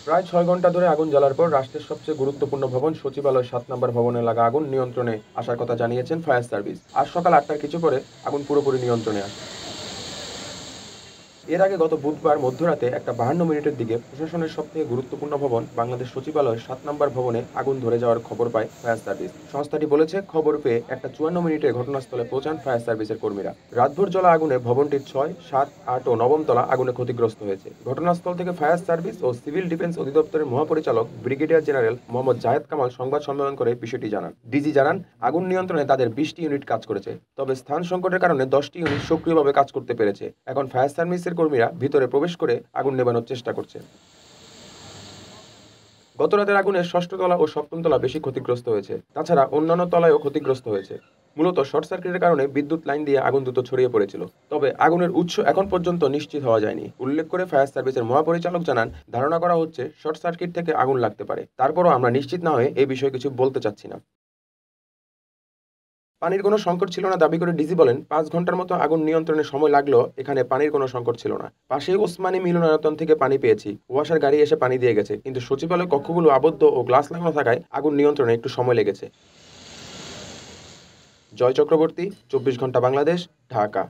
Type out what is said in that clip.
প্রায় ৬ ঘন্টা ধরে আগুন জ্বলার পর রাষ্ট্রের সবচেয়ে গুরুত্বপূর্ণ ভবন সচিবালয় ৭ নম্বর ভবনে লাগা আগুন নিয়ন্ত্রণে আসার কথা জানিয়েছেন ফায়ার সার্ভিস। আজ সকাল ৮টার কিছু পরে আগুন পুরোপুরি নিয়ন্ত্রণে আসে। এর আগে গত বুধবার মধ্যরাতে একটা ৫২ মিনিটের দিকে প্রশাসনের সবথেকে গুরুত্বপূর্ণ ভবন বাংলাদেশ সচিবালয় ৭ নম্বর ভবনে আগুন ধরে যাওয়ার খবর পায় ফায়ার সার্ভিস। সংস্থাটি বলেছে, খবর পেয়ে একটা ৫৪ মিনিটে ঘটনাস্থলে পৌঁছান ফায়ার সার্ভিসের কর্মীরা। রাতভর জ্বলা আগুনে ভবনটির ৬, ৭, ৮ ও ৯ম তলা আগুনে ক্ষতিগ্রস্ত হয়েছে। ঘটনাস্থল থেকে ফায়ার সার্ভিস ও সিভিল ডিফেন্স অধিদপ্তরের মহাপরিচালক ব্রিগেডিয়ার জেনারেল মোহাম্মদ জাহেদ কামাল সংবাদ সম্মেলন করে বিষয়টি জানান। ডিজি জানান, আগুন নিয়ন্ত্রণে তাদের ২০টি ইউনিট কাজ করেছে, তবে স্থান সংকটের কারণে 10টি ইউনিট সক্রিয়ভাবে কাজ করতে পেরেছে। এখন ফায়ার সার্ভিসের কর্মীরা ভিতরে প্রবেশ করে আগুন নেভানোর চেষ্টা করছে। গত রাতের আগুনে ষষ্ঠ তলা ও সপ্তম তলা বেশি ক্ষতিগ্রস্ত হয়েছে। তাছাড়া অন্যান্য তলায়ও ক্ষতিগ্রস্ত হয়েছে। মূলত শর্ট সার্কিটের কারণে বিদ্যুৎ লাইন দিয়ে আগুন দ্রুত ছড়িয়ে পড়েছিল। তবে আগুনের উৎস এখন পর্যন্ত নিশ্চিত হওয়া যায়নি। উল্লেখ করে ফায়ার সার্ভিসের মহাপরিচালক জানান, ধারণা করা হচ্ছে শর্ট সার্কিট থেকে আগুন লাগতে পারে। তারপরও আমরা নিশ্চিত না হয়ে এই বিষয়ে কিছু বলতে চাচ্ছি না। পানির কোনো সংকট ছিল না দাবি করে ডিজি বলেন, ৫ ঘন্টার মতো আগুন নিয়ন্ত্রণে সময় লাগলেও এখানে পানির কোনো সংকট ছিল না। পাশেই ওসমানী মিলনায়তন থেকে পানি পেয়েছি, ওয়াসার গাড়ি এসে পানি দিয়ে গেছে, কিন্তু সচিবালয় কক্ষগুলো আবদ্ধ ও গ্লাস লাগানো থাকায় আগুন নিয়ন্ত্রণে একটু সময় লেগেছে। জয় চক্রবর্তী, ২৪ ঘন্টা বাংলাদেশ, ঢাকা।